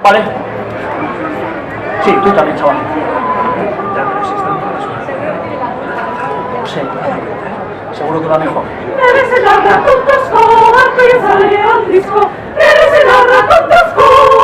¿Vale? Sí, tú también, chaval. Ya, pero si están todas Sí, seguro que va mejor. Debe ser la ratón Tosco, antes sale al disco. Debe ser la ratón Tosco.